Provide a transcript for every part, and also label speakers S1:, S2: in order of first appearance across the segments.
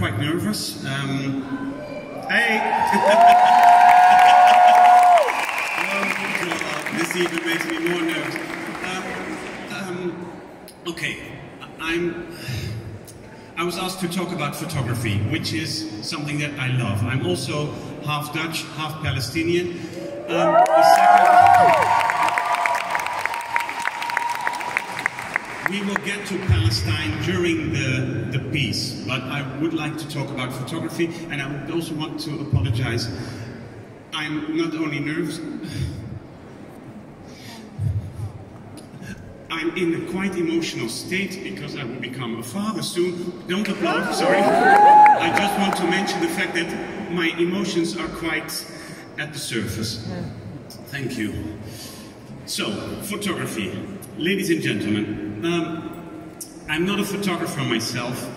S1: quite nervous. Hey! Oh, this even makes me more nervous. Okay, I was asked to talk about photography, which is something that I love. I'm also half Dutch, half Palestinian. We will get to Palestine during the piece, but I would like to talk about photography, and I would also want to apologize. I'm not only nervous, I'm in a quite emotional state because I will become a father soon. Don't applaud, sorry. I just want to mention the fact that my emotions are quite at the surface. Thank you. So, photography. Ladies and gentlemen, I'm not a photographer myself.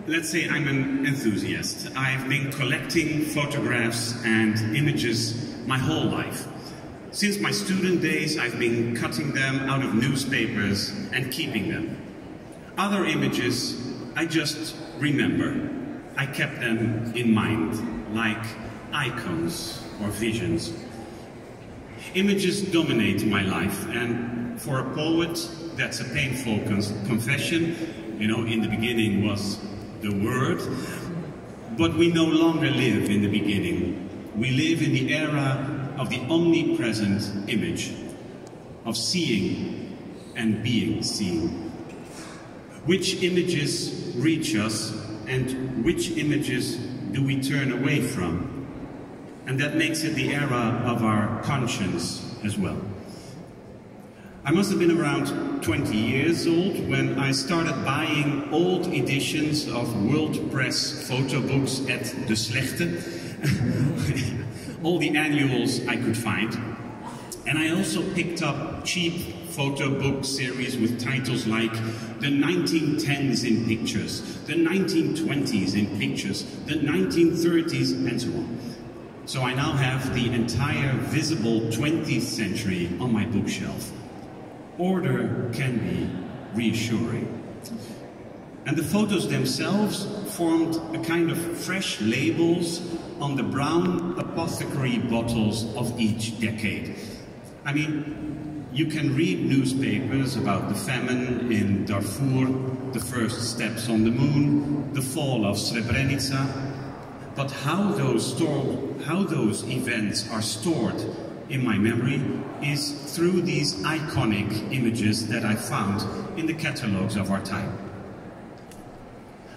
S1: Let's say I'm an enthusiast. I've been collecting photographs and images my whole life. Since my student days, I've been cutting them out of newspapers and keeping them. Other images, I just remember. I kept them in mind, like icons or visions. Images dominate my life, and for a poet, that's a painful confession. You know, in the beginning was the word, but we no longer live in the beginning. We live in the era of the omnipresent image, of seeing and being seen. Which images reach us, and which images do we turn away from? And that makes it the era of our conscience as well. I must have been around 20 years old when I started buying old editions of World Press photo books at De Slechte. All the annuals I could find. And I also picked up cheap photo book series with titles like The 1910s in Pictures, The 1920s in Pictures, The 1930s, and so on. So I now have the entire visible 20th century on my bookshelf. Order can be reassuring. And the photos themselves formed a kind of fresh labels on the brown apothecary bottles of each decade. I mean, you can read newspapers about the famine in Darfur, the first steps on the moon, the fall of Srebrenica, but how those events are stored in my memory is through these iconic images that I found in the catalogues of our time.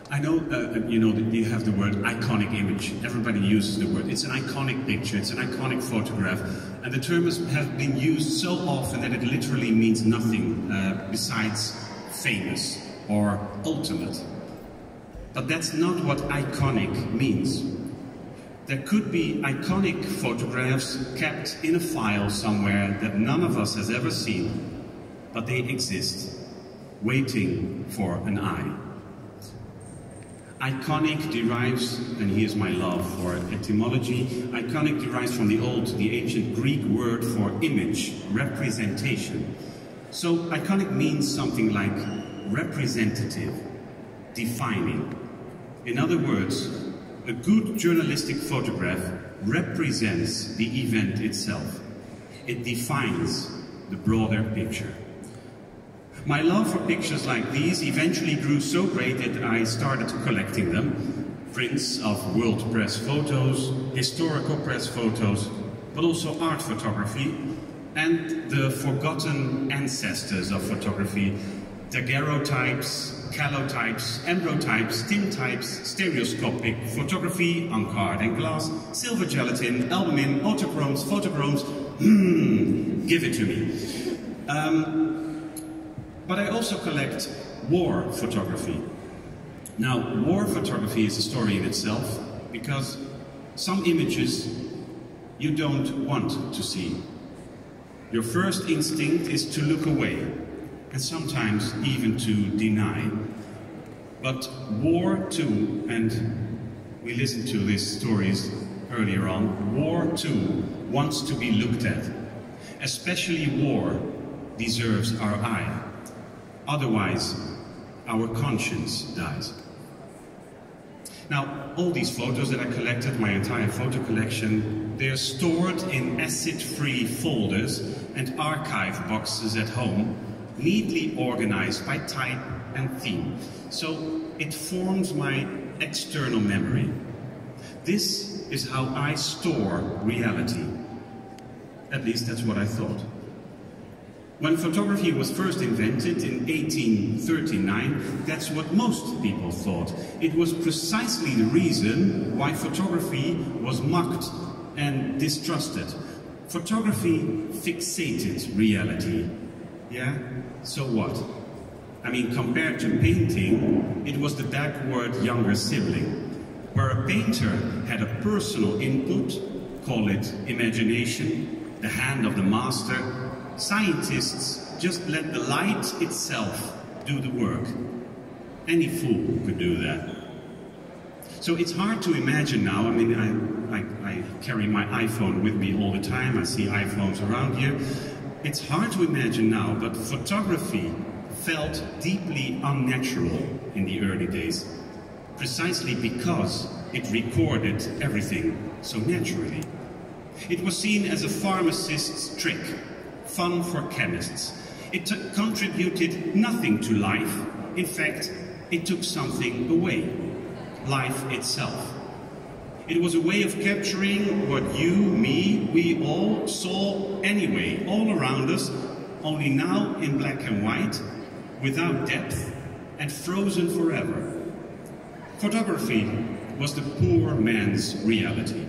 S1: I know, you know, that you have the word iconic image. Everybody uses the word. It's an iconic picture, it's an iconic photograph, and the term has been used so often that it literally means nothing besides famous or ultimate. But that's not what iconic means. There could be iconic photographs kept in a file somewhere that none of us has ever seen, but they exist, waiting for an eye. Iconic derives, and here's my love for etymology, iconic derives from the ancient Greek word for image, representation. So iconic means something like representative, defining. In other words, a good journalistic photograph represents the event itself. It defines the broader picture. My love for pictures like these eventually grew so great that I started collecting them. Prints of world press photos, historical press photos, but also art photography, and the forgotten ancestors of photography, daguerreotypes, calotypes, ambrotypes, tintypes, stereoscopic photography on card and glass, silver gelatin, albumin, autochromes, photochromes. Give it to me. But I also collect war photography. Now, war photography is a story in itself, because some images you don't want to see. Your first instinct is to look away, and sometimes even to deny. But war too, and we listened to these stories earlier on, war too wants to be looked at. Especially war deserves our eye. Otherwise, our conscience dies. Now, all these photos that I collected, my entire photo collection, they're stored in acid-free folders and archive boxes at home, neatly organized by type and theme. So it forms my external memory. This is how I store reality. At least that's what I thought. When photography was first invented in 1839, that's what most people thought. It was precisely the reason why photography was mocked and distrusted. Photography fixated reality. Yeah? So what? I mean, compared to painting, it was the backward younger sibling, where a painter had a personal input, call it imagination, the hand of the master. Scientists just let the light itself do the work. Any fool could do that. So it's hard to imagine now. I mean, I carry my iPhone with me all the time. I see iPhones around here. It's hard to imagine now, but photography felt deeply unnatural in the early days, precisely because it recorded everything so naturally. It was seen as a pharmacist's trick, fun for chemists. It contributed nothing to life. In fact, it took something away, life itself. It was a way of capturing what you, me, we all saw anyway, all around us, only now in black and white, without depth, and frozen forever. Photography was the poor man's reality.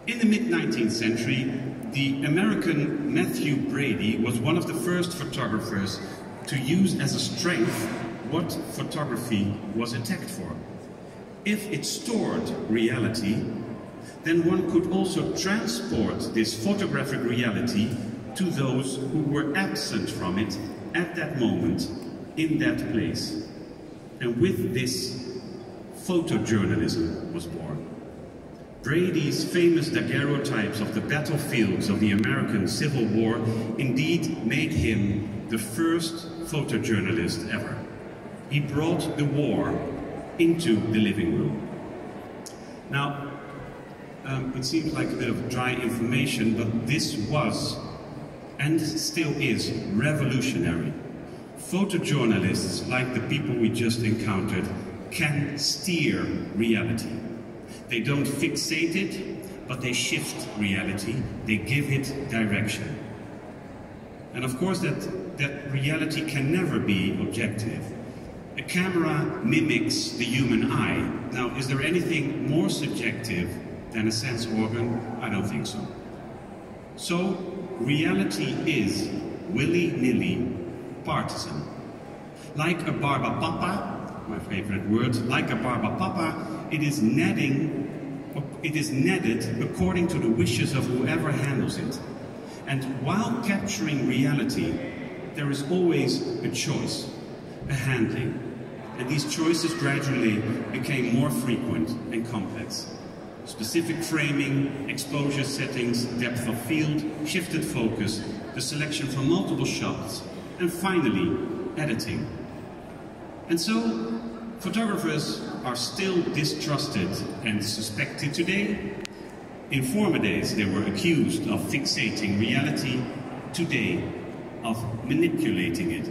S1: In the mid-19th century, the American Matthew Brady was one of the first photographers to use as a strength what photography was attacked for. If it stored reality, then one could also transport this photographic reality to those who were absent from it at that moment, in that place. And with this, photojournalism was born. Brady's famous daguerreotypes of the battlefields of the American Civil War indeed made him the first photojournalist ever. He brought the war into the living room. Now, it seems like a bit of dry information, but this was, and still is, revolutionary. Photojournalists, like the people we just encountered, can steer reality. They don't fixate it, but they shift reality. They give it direction. And of course that reality can never be objective. A camera mimics the human eye. Now, is there anything more subjective than a sense organ? I don't think so. So, reality is, willy-nilly, partisan. Like a barbapapa, my favorite word, like a barbapapa, it is netted according to the wishes of whoever handles it. And while capturing reality, there is always a choice, a handling. And these choices gradually became more frequent and complex. Specific framing, exposure settings, depth of field, shifted focus, the selection from multiple shots, and finally, editing. And so, photographers are still distrusted and suspected today. In former days, they were accused of fixating reality. Today, of manipulating it.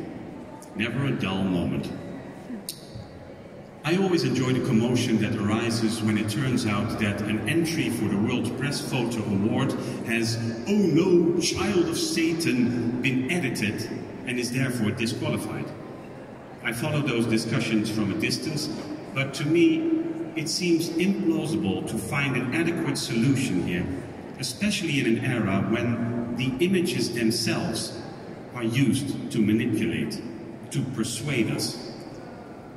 S1: Never a dull moment. I always enjoy the commotion that arises when it turns out that an entry for the World Press Photo Award has, oh no, child of Satan, been edited and is therefore disqualified. I follow those discussions from a distance, but to me, it seems implausible to find an adequate solution here, especially in an era when the images themselves are used to manipulate, to persuade us.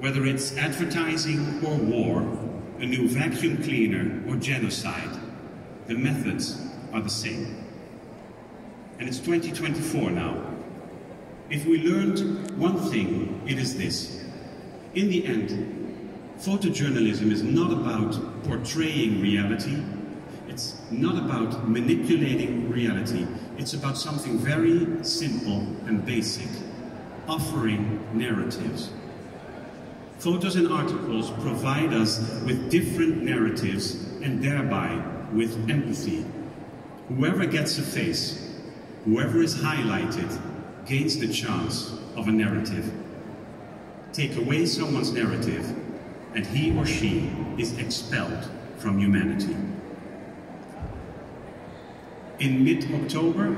S1: Whether it's advertising or war, a new vacuum cleaner or genocide, the methods are the same. And it's 2024 now. If we learned one thing, it is this. In the end, photojournalism is not about portraying reality. It's not about manipulating reality. It's about something very simple and basic, offering narratives. Photos and articles provide us with different narratives and thereby with empathy. Whoever gets a face, whoever is highlighted, gains the chance of a narrative. Take away someone's narrative, and he or she is expelled from humanity. In mid-October,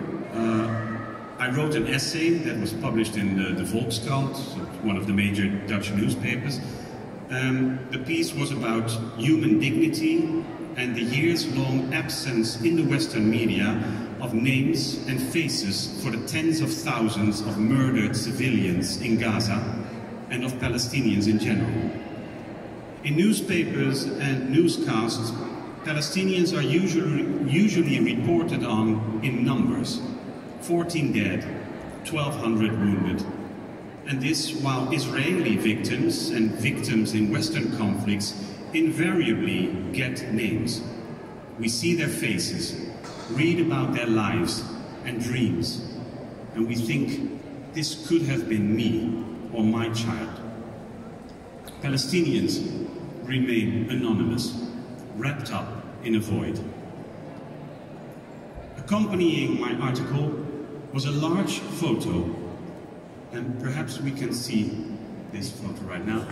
S1: I wrote an essay that was published in the Volkskrant, one of the major Dutch newspapers. The piece was about human dignity and the years-long absence in the Western media of names and faces for the tens of thousands of murdered civilians in Gaza and of Palestinians in general. In newspapers and newscasts, Palestinians are usually reported on in numbers. 14 dead, 1,200 wounded. And this while Israeli victims and victims in Western conflicts invariably get names. We see their faces, read about their lives and dreams, and we think this could have been me or my child. Palestinians remain anonymous, wrapped up in a void. Accompanying my article was a large photo, and perhaps we can see this photo right now.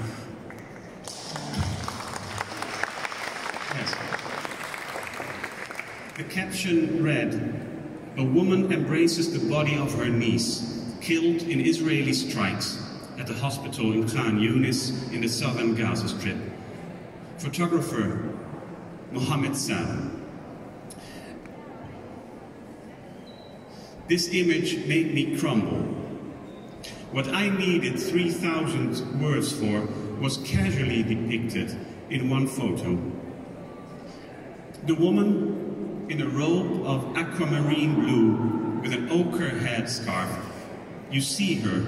S1: Yes. The caption read, "A woman embraces the body of her niece, killed in Israeli strikes at the hospital in Khan Younis in the southern Gaza Strip." Photographer Mohammed Salem. This image made me crumble. What I needed 3,000 words for was casually depicted in one photo. The woman in a robe of aquamarine blue with an ochre headscarf. You see her,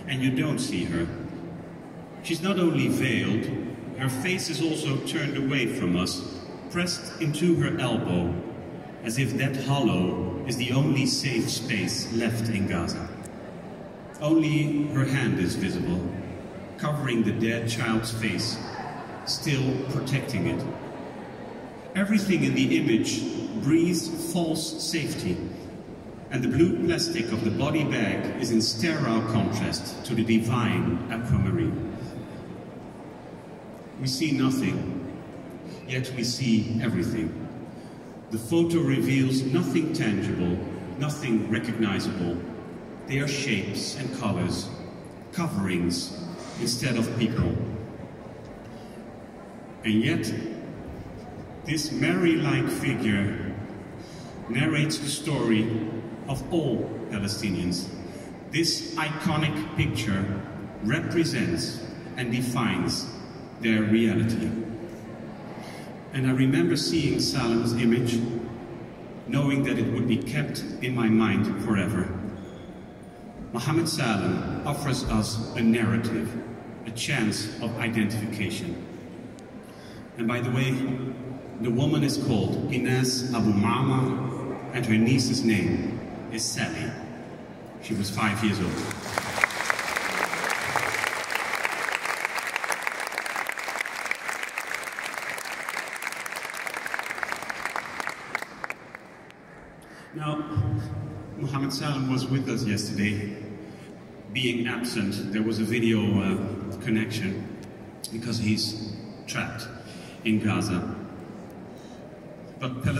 S1: and you don't see her. She's not only veiled, her face is also turned away from us, pressed into her elbow, as if that hollow is the only safe space left in Gaza. Only her hand is visible, covering the dead child's face, still protecting it. Everything in the image breathes false safety, and the blue plastic of the body bag is in sterile contrast to the divine aquamarine. We see nothing, yet we see everything. The photo reveals nothing tangible, nothing recognizable. They are shapes and colors, coverings instead of people. And yet, this Mary-like figure narrates the story of all Palestinians. This iconic picture represents and defines their reality. And I remember seeing Salem's image, knowing that it would be kept in my mind forever. Mohammed Salem offers us a narrative, a chance of identification. And by the way, the woman is called INAS Abu MAAMAR, and her niece's name is SALY. She was 5 years old. Now, Mohammed Salem was with us yesterday. Being absent, there was a video connection because he's trapped in Gaza. But there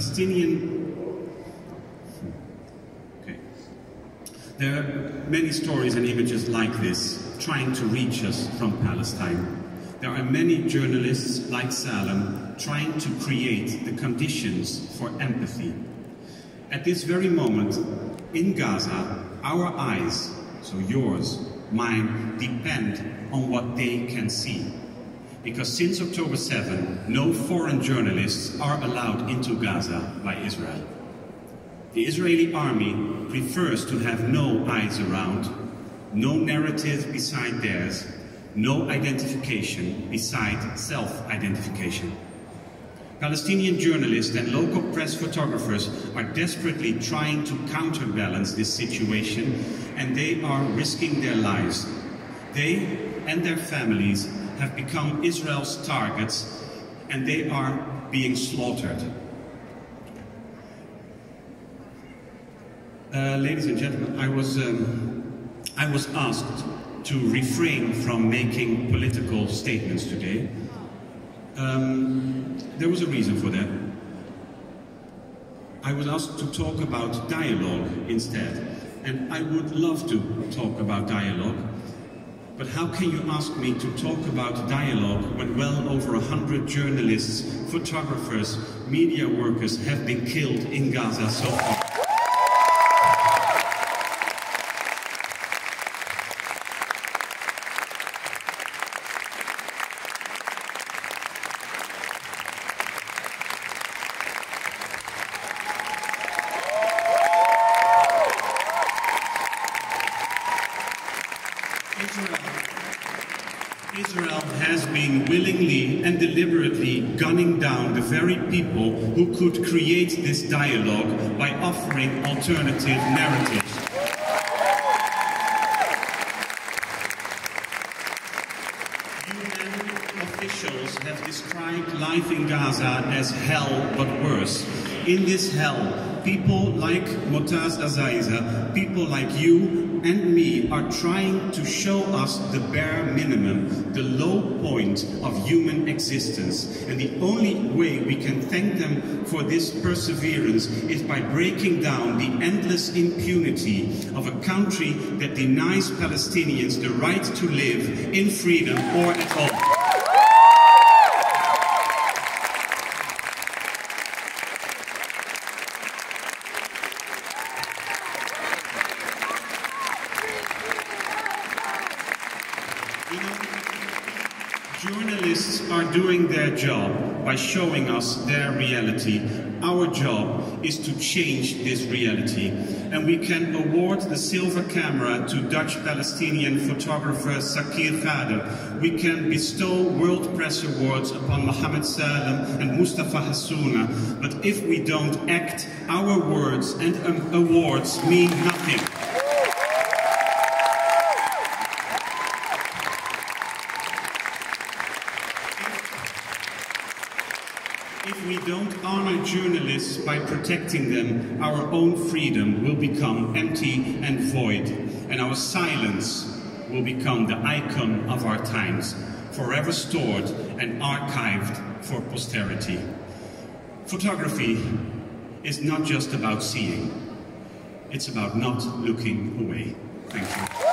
S1: are many stories and images like this trying to reach us from Palestine. There are many journalists like Salem trying to create the conditions for empathy. At this very moment, in Gaza, our eyes, so yours, mine, depend on what they can see. Because since October 7, no foreign journalists are allowed into Gaza by Israel. The Israeli army prefers to have no eyes around, no narrative beside theirs, no identification beside self-identification. Palestinian journalists and local press photographers are desperately trying to counterbalance this situation, and they are risking their lives. They and their families have become Israel's targets, and they are being slaughtered. Ladies and gentlemen, I was asked to refrain from making political statements today. There was a reason for that. I was asked to talk about dialogue instead, and I would love to talk about dialogue, but how can you ask me to talk about dialogue when well over 100 journalists, photographers, media workers have been killed in Gaza so far? Israel has been willingly and deliberately gunning down the very people who could create this dialogue by offering alternative narratives. UN officials have described life in Gaza as hell but worse. In this hell, people like Motaz Azaiza, people like you and me are trying to show us the bare minimum, the low point of human existence. And the only way we can thank them for this perseverance is by breaking down the endless impunity of a country that denies Palestinians the right to live in freedom or at home. Journalists are doing their job by showing us their reality. Our job is to change this reality. And we can award the silver camera to Dutch-Palestinian photographer Sakir Khader. We can bestow World Press Awards upon Mohammed Salem and Mustafa Hassouna. But if we don't act, our words and awards mean nothing. If we don't honor journalists by protecting them, our own freedom will become empty and void, and our silence will become the icon of our times, forever stored and archived for posterity. Photography is not just about seeing, it's about not looking away. Thank you.